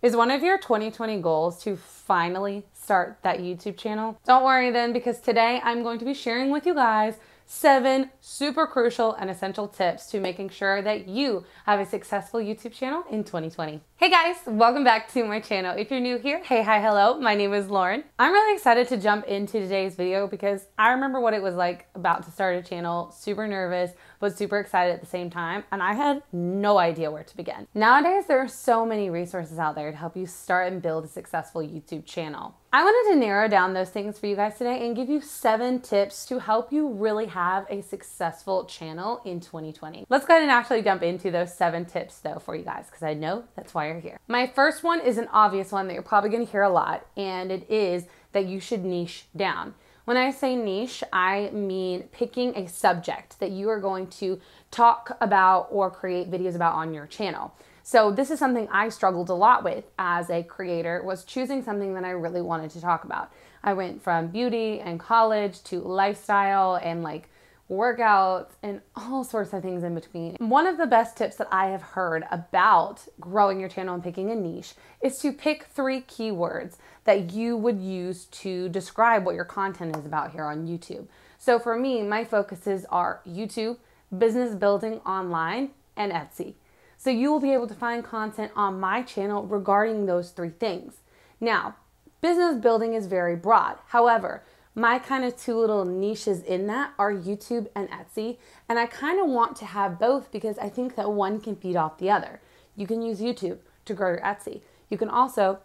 Is one of your 2020 goals to finally start that YouTube channel? Don't worry then, because today I'm going to be sharing with you guys 7 super crucial and essential tips to making sure that you have a successful YouTube channel in 2020. Hey guys, welcome back to my channel. If you're new here, hey, hi, hello, my name is Lauren. I'm really excited to jump into today's video because I remember what it was like about to start a channel, super nervous, but super excited at the same time, and I had no idea where to begin. Nowadays, there are so many resources out there to help you start and build a successful YouTube channel. I wanted to narrow down those things for you guys today and give you 7 tips to help you really have a successful channel in 2020. Let's go ahead and actually jump into those 7 tips though for you guys, because I know that's why you're here. My first one is an obvious one that you're probably going to hear a lot, and it is that you should niche down. When I say niche, I mean picking a subject that you are going to talk about or create videos about on your channel. So this is something I struggled a lot with as a creator, was choosing something that I really wanted to talk about. I went from beauty and college to lifestyle and like workouts and all sorts of things in between. One of the best tips that I have heard about growing your channel and picking a niche is to pick 3 keywords that you would use to describe what your content is about here on YouTube. So for me, my focuses are YouTube, business building online, and Etsy. So you will be able to find content on my channel regarding those 3 things. Now, business building is very broad. However, my kind of 2 little niches in that are YouTube and Etsy. And I kind of want to have both because I think that one can feed off the other. You can use YouTube to grow your Etsy. You can also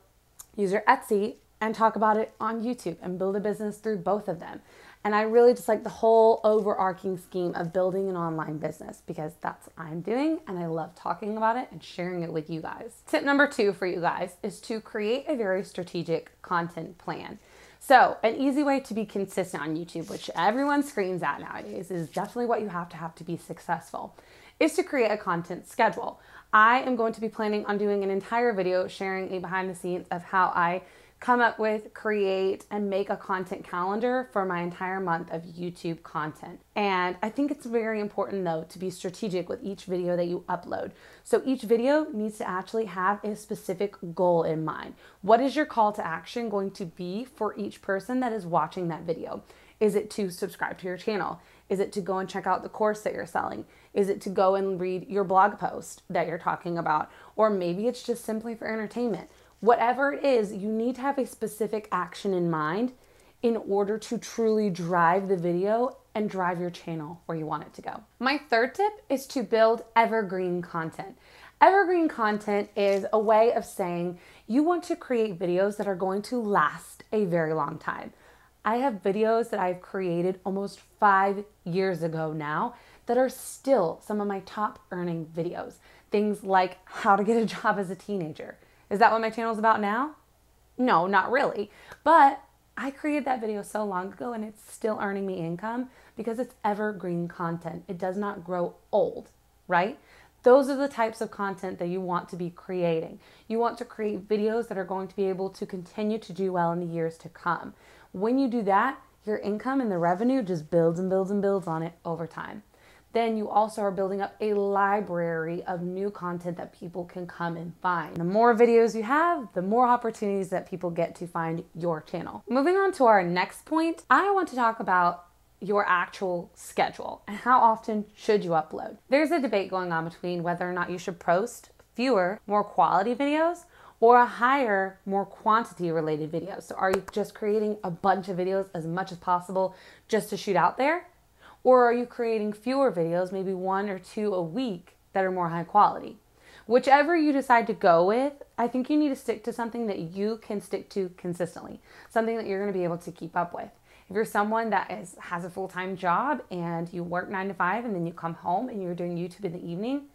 use your Etsy and talk about it on YouTube and build a business through both of them. And I really just like the whole overarching scheme of building an online business because that's what I'm doing and I love talking about it and sharing it with you guys. Tip number 2 for you guys is to create a very strategic content plan. So an easy way to be consistent on YouTube, which everyone screams at nowadays, is definitely what you have to be successful, is to create a content schedule. I am going to be planning on doing an entire video sharing a behind the scenes of how I come up with, create, and make a content calendar for my entire month of YouTube content. And I think it's very important though to be strategic with each video that you upload. So each video needs to actually have a specific goal in mind. What is your call to action going to be for each person that is watching that video? Is it to subscribe to your channel? Is it to go and check out the course that you're selling? Is it to go and read your blog post that you're talking about? Or maybe it's just simply for entertainment. Whatever it is, you need to have a specific action in mind in order to truly drive the video and drive your channel where you want it to go. My third tip is to build evergreen content. Evergreen content is a way of saying you want to create videos that are going to last a very long time. I have videos that I've created almost 5 years ago now that are still some of my top earning videos. Things like how to get a job as a teenager. Is that what my channel is about now? No, not really. But I created that video so long ago and it's still earning me income because it's evergreen content. It does not grow old, right? Those are the types of content that you want to be creating. You want to create videos that are going to be able to continue to do well in the years to come. When you do that, your income and the revenue just builds and builds and builds on it over time. Then you also are building up a library of new content that people can come and find. The more videos you have, the more opportunities that people get to find your channel. Moving on to our next point, I want to talk about your actual schedule and how often should you upload. There's a debate going on between whether or not you should post fewer, more quality videos or a higher, more quantity related videos. So are you just creating a bunch of videos as much as possible just to shoot out there? Or are you creating fewer videos, maybe 1 or 2 a week that are more high quality? Whichever you decide to go with, I think you need to stick to something that you can stick to consistently, something that you're going to be able to keep up with. If you're someone that has a full-time job and you work 9 to 5 and then you come home and you're doing YouTube in the evening,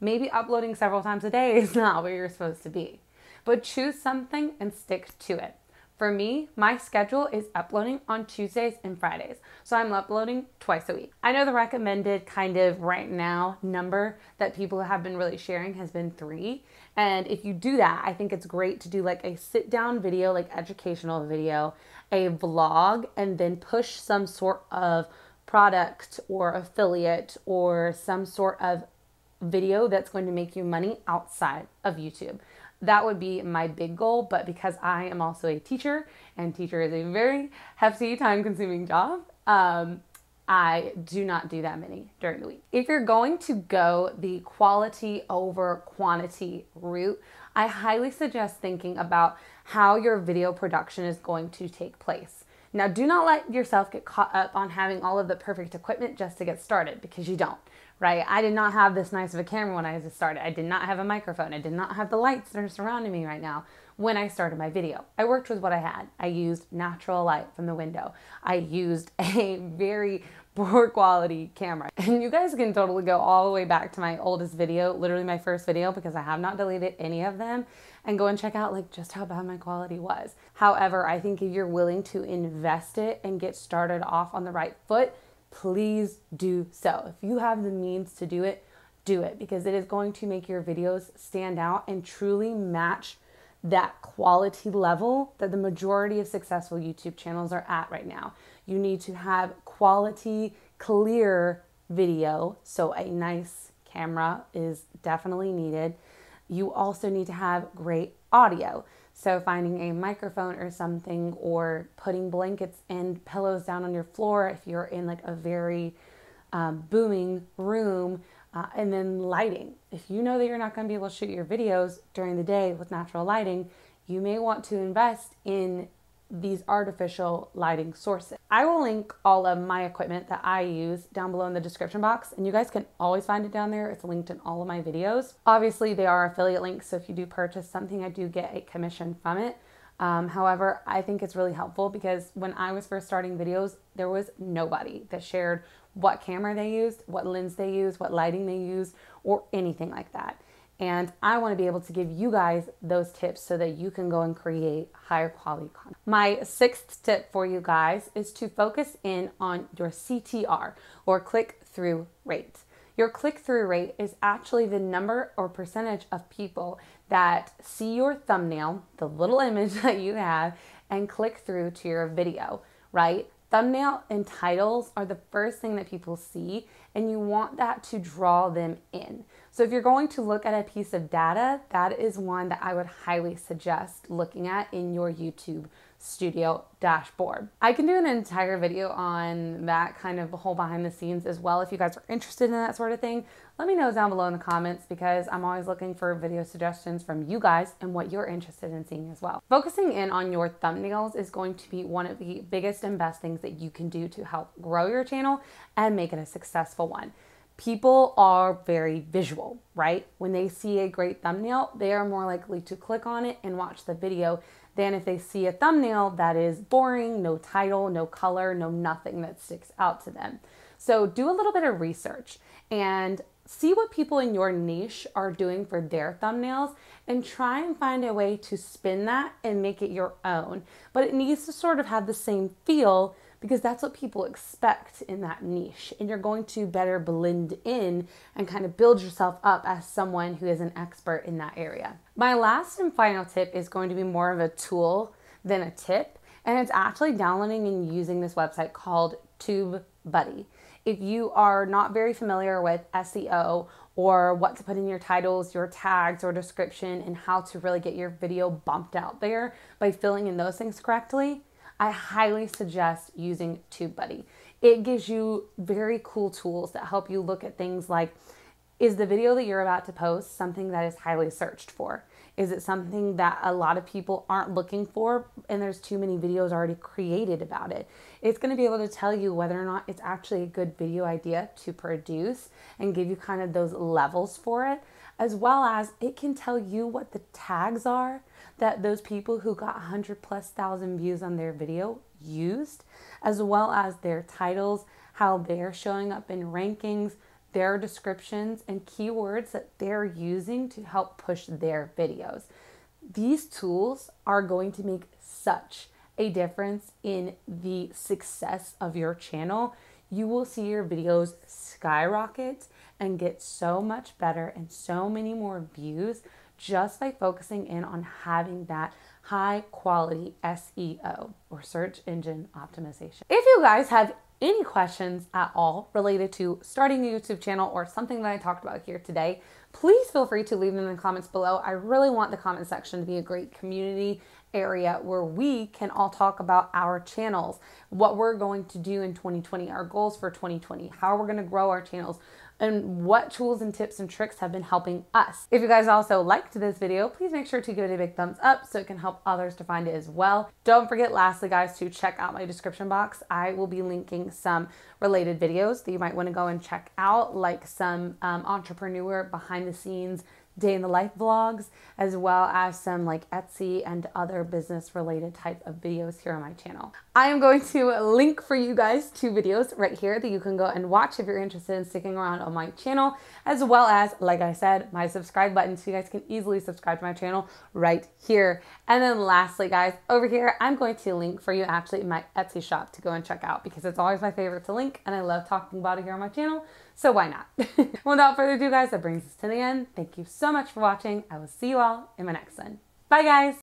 maybe uploading several times a day is not where you're supposed to be. But choose something and stick to it. For me, my schedule is uploading on Tuesdays and Fridays. So I'm uploading twice a week. I know the recommended kind of right now number that people have been really sharing has been 3. And if you do that, I think it's great to do like a sit down video, like educational video, a vlog, and then push some sort of product or affiliate or some sort of video that's going to make you money outside of YouTube. That would be my big goal, but because I am also a teacher, and teacher is a very hefty, time-consuming job, I do not do that many during the week. If you're going to go the quality over quantity route, I highly suggest thinking about how your video production is going to take place. Now, do not let yourself get caught up on having all of the perfect equipment just to get started, because you don't, right? I did not have this nice of a camera when I started. I did not have a microphone. I did not have the lights that are surrounding me right now when I started my video. I worked with what I had. I used natural light from the window. I used a very poor quality camera. And you guys can totally go all the way back to my oldest video, literally my first video, because I have not deleted any of them, and go and check out like just how bad my quality was. However, I think if you're willing to invest it and get started off on the right foot, please do so. If you have the means to do it, because it is going to make your videos stand out and truly match that quality level that the majority of successful YouTube channels are at right now. You need to have quality, clear video, so a nice camera is definitely needed. You also need to have great audio. So finding a microphone or something, or putting blankets and pillows down on your floor if you're in like a very booming room, and then lighting. If you know that you're not going to be able to shoot your videos during the day with natural lighting, you may want to invest in these artificial lighting sources. I will link all of my equipment that I use down below in the description box, and you guys can always find it down there. It's linked in all of my videos. Obviously, they are affiliate links, so if you do purchase something, I do get a commission from it. However, I think it's really helpful because when I was first starting videos, there was nobody that shared what camera they used, what lens they used, what lighting they used, or anything like that. And I want to be able to give you guys those tips so that you can go and create higher quality content. My sixth tip for you guys is to focus in on your CTR, or click-through rate. Your click-through rate is actually the number or percentage of people that see your thumbnail, the little image that you have, and click through to your video, right? Thumbnail and titles are the first thing that people see, and you want that to draw them in. So if you're going to look at a piece of data, that is one that I would highly suggest looking at in your YouTube Studio dashboard. I can do an entire video on that kind of whole behind the scenes as well. If you guys are interested in that sort of thing, let me know down below in the comments, because I'm always looking for video suggestions from you guys and what you're interested in seeing as well. Focusing in on your thumbnails is going to be one of the biggest and best things that you can do to help grow your channel and make it a successful one. People are very visual, right? When they see a great thumbnail, they are more likely to click on it and watch the video than if they see a thumbnail that is boring, no title, no color, no nothing that sticks out to them. So do a little bit of research and see what people in your niche are doing for their thumbnails, and try and find a way to spin that and make it your own. But it needs to sort of have the same feel, because that's what people expect in that niche, and you're going to better blend in and kind of build yourself up as someone who is an expert in that area. My last and final tip is going to be more of a tool than a tip, and it's actually downloading and using this website called TUBEBUDDY. If you are not very familiar with SEO, or what to put in your titles, your tags, or description, and how to really get your video bumped out there by filling in those things correctly, I highly suggest using TubeBuddy. It gives you very cool tools that help you look at things like, is the video that you're about to post something that is highly searched for? Is it something that a lot of people aren't looking for and there's too many videos already created about it? It's going to be able to tell you whether or not it's actually a good video idea to produce and give you kind of those levels for it, as well as it can tell you what the tags are that those people who got 100,000+ views on their video used, as well as their titles, how they're showing up in rankings, their descriptions, and keywords that they're using to help push their videos. These tools are going to make such a difference in the success of your channel. You will see your videos skyrocket and get so much better and so many more views just by focusing in on having that high quality SEO, or search engine optimization. If you guys have any questions at all related to starting a YouTube channel or something that I talked about here today, please feel free to leave them in the comments below. I really want the comment section to be a great community area where we can all talk about our channels, what we're going to do in 2020, our goals for 2020, how we're going to grow our channels, and what tools and tips and tricks have been helping us. If you guys also liked this video, please make sure to give it a big thumbs up so it can help others to find it as well. Don't forget, lastly guys, to check out my description box. I will be linking some related videos that you might want to go and check out, like some entrepreneur behind the scenes day in the life vlogs, as well as some like Etsy and other business related type of videos here on my channel. I am going to link for you guys 2 videos right here that you can go and watch if you're interested in sticking around on my channel, as well as, like I said, my subscribe button so you guys can easily subscribe to my channel right here. And then lastly guys, over here, I'm going to link for you actually my Etsy shop to go and check out because it's always my favorite to link and I love talking about it here on my channel. So why not? Without further ado guys, that brings us to the end. Thank you so much for watching. I will see you all in my next one. Bye guys.